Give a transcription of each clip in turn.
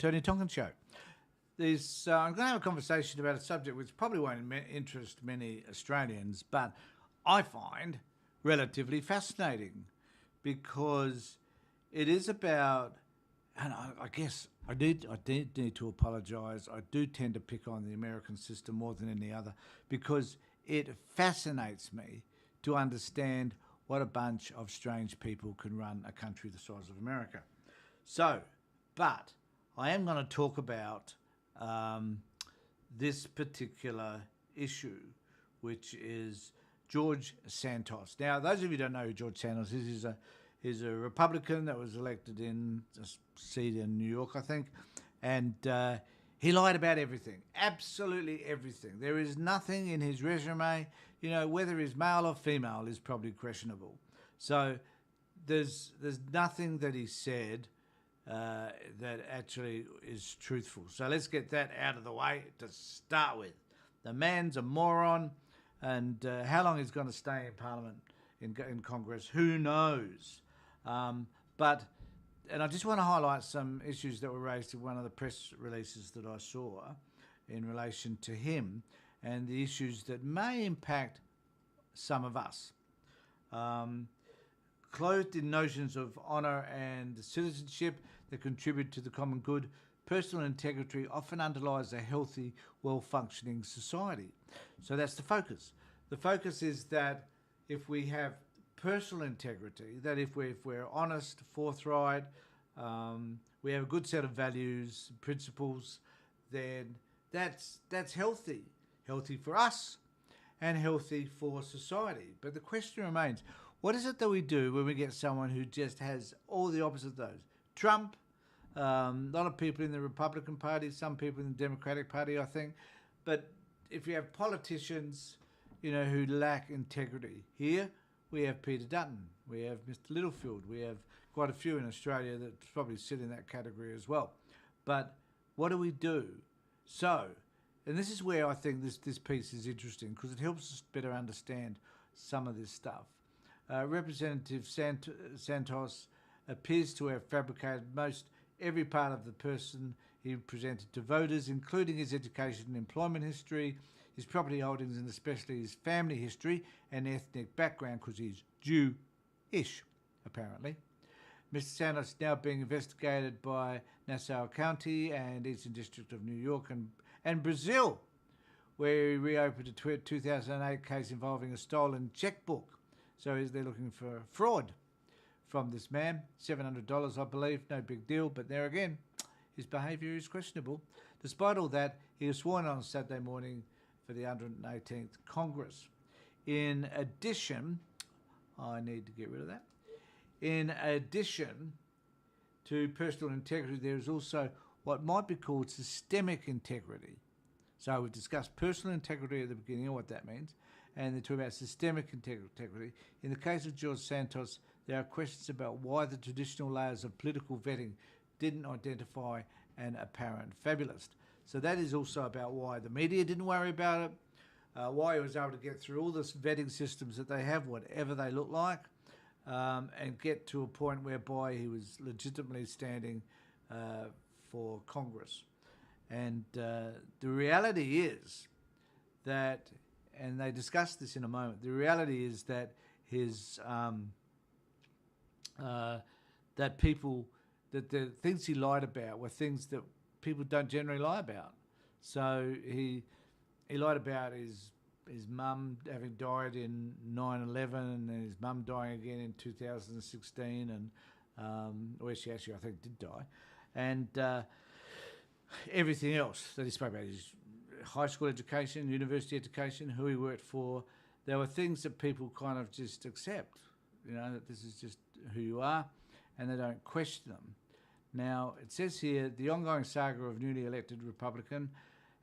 Tony Tonkin Show. I'm going to have a conversation about a subject which probably won't interest many Australians, but I find relatively fascinating because it is about, and I guess I did need to apologise. I do tend to pick on the American system more than any other because it fascinates me to understand what a bunch of strange people can run a country the size of America. So, but I am going to talk about this particular issue, which is George Santos. Now, those of you who don't know who George Santos is, he's a Republican that was elected in a seat in New York, I think, and he lied about everything, absolutely everything. There is nothing in his resume, whether he's male or female is probably questionable. So there's nothing that he said that actually is truthful. So let's get that out of the way to start with. The man's a moron, and how long he's going to stay in Parliament, in Congress, who knows? And I just want to highlight some issues that were raised in one of the press releases that I saw in relation to him and the issues that may impact some of us. Clothed in notions of honour and citizenship that contribute to the common good, personal integrity often underlies a healthy, well-functioning society. So that's the focus. The focus is that if we have personal integrity, that if we're honest, forthright, we have a good set of values, principles, then that's healthy. Healthy for us and healthy for society. But the question remains, what is it that we do when we get someone who just has all the opposite of those? Trump, a lot of people in the Republican Party, some people in the Democratic Party, I think. But if you have politicians, who lack integrity, here we have Peter Dutton, we have Mr. Littlefield, we have quite a few in Australia that probably sit in that category as well. But what do we do? So, and this is where I think this piece is interesting because it helps us better understand some of this stuff. Representative Santos appears to have fabricated most every part of the person he presented to voters, including his education and employment history, his property holdings, and especially his family history and ethnic background, because he's Jewish, apparently. Mr. Santos is now being investigated by Nassau County and Eastern District of New York and Brazil, where he reopened a 2008 case involving a stolen checkbook. So they're looking for fraud from this man, $700, I believe, no big deal. But there again, his behaviour is questionable. Despite all that, he was sworn on Saturday morning for the 118th Congress. In addition, I need to get rid of that. In addition to personal integrity, there is also what might be called systemic integrity. So we've discussed personal integrity at the beginning and what that means, and they talk about systemic integrity. In the case of George Santos, there are questions about why the traditional layers of political vetting didn't identify an apparent fabulist. So that is also about why the media didn't worry about it, why he was able to get through all this vetting systems that they have, whatever they look like, and get to a point whereby he was legitimately standing for Congress. And the reality is that, and they discuss this in a moment, the reality is that his that the things he lied about were things that people don't generally lie about. So he lied about his mum having died in 9/11 and then his mum dying again in 2016, and where she actually, I think, did die, and everything else that he spoke about, his high school education, university education, who he worked for. There were things that people kind of just accept, that this is just who you are, and they don't question them. Now, it says here, the ongoing saga of newly elected Republican,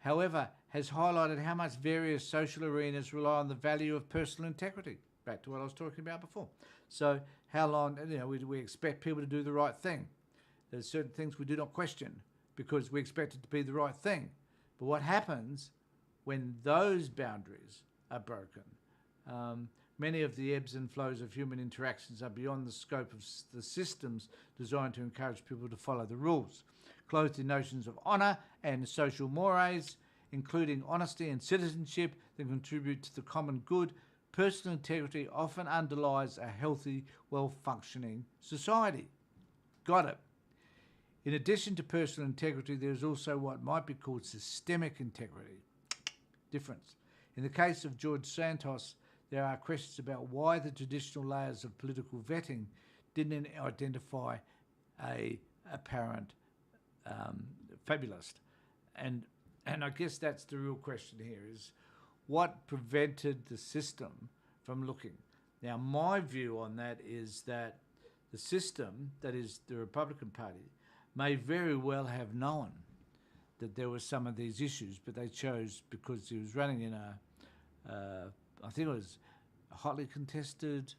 however, has highlighted how much various social arenas rely on the value of personal integrity. Back to what I was talking about before. So how long, we expect people to do the right thing. There's certain things we do not question because we expect it to be the right thing. But what happens when those boundaries are broken? Many of the ebbs and flows of human interactions are beyond the scope of the systems designed to encourage people to follow the rules. clothed in notions of honour and social mores, including honesty and citizenship that contribute to the common good. Personal integrity often underlies a healthy, well-functioning society. Got it. In addition to personal integrity, there is also what might be called systemic integrity. Difference. In the case of George Santos, there are questions about why the traditional layers of political vetting didn't identify a apparent fabulist. And I guess that's the real question here, is what prevented the system from looking? Now, my view on that is that the system, that is the Republican Party, may very well have known that there were some of these issues, but they chose, because he was running in I think it was a hotly contested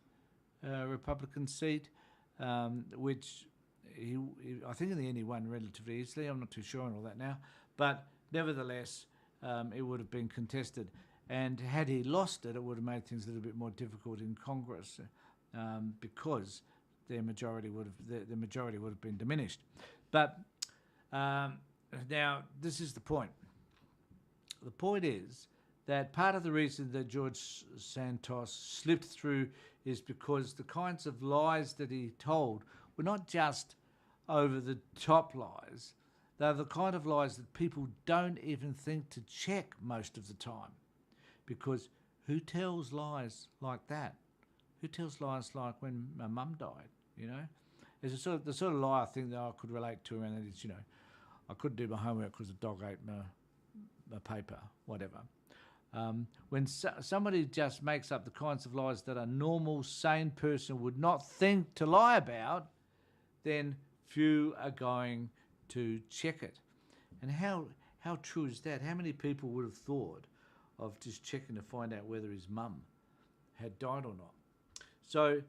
Republican seat, which he, I think in the end he won relatively easily. I'm not too sure on all that now, but nevertheless, it would have been contested. And had he lost it, it would have made things a little bit more difficult in Congress, because their majority would have the majority would have been diminished. But now this is the point. The point is that part of the reason that George Santos slipped through is because the kinds of lies that he told were not just over-the-top lies. They're the kind of lies that people don't even think to check most of the time. Because who tells lies like that? Who tells lies like when my mum died, you know? It's the sort of lie I think that I could relate to around that is, you know, I couldn't do my homework because the dog ate my paper, whatever. When somebody just makes up the kinds of lies that a normal, sane person would not think to lie about, then few are going to check it. And how true is that? How many people would have thought of just checking to find out whether his mum had died or not? So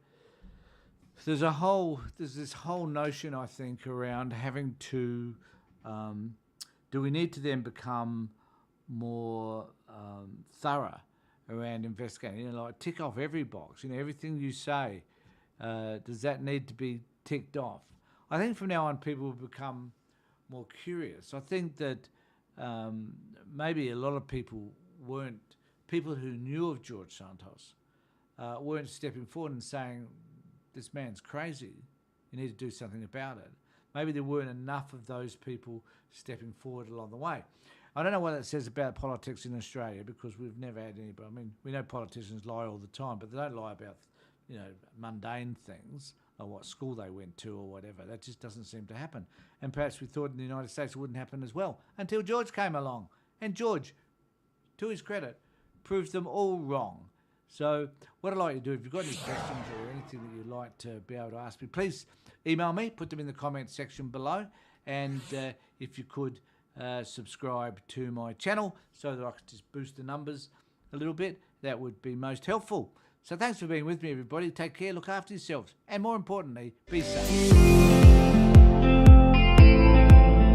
there's this whole notion, I think, around having to, do we need to then become more thorough around investigating? You know, like tick off every box. You know, everything you say, does that need to be ticked off? I think from now on people will become more curious. I think that maybe a lot of people who knew of George Santos weren't stepping forward and saying, this man's crazy, you need to do something about it. Maybe there weren't enough of those people stepping forward along the way. I don't know what that says about politics in Australia, because we've never had anybody. I mean, we know politicians lie all the time, but they don't lie about, you know, mundane things, or what school they went to or whatever. That just doesn't seem to happen. And perhaps we thought in the United States it wouldn't happen as well, until George came along. And George, to his credit, proved them all wrong. So what I'd like you to do, if you've got any questions or anything that you'd like to be able to ask me, please email me, put them in the comments section below. And if you could subscribe to my channel so that I could just boost the numbers a little bit, that would be most helpful. So thanks for being with me, everybody. Take care, look after yourselves, and more importantly, be safe.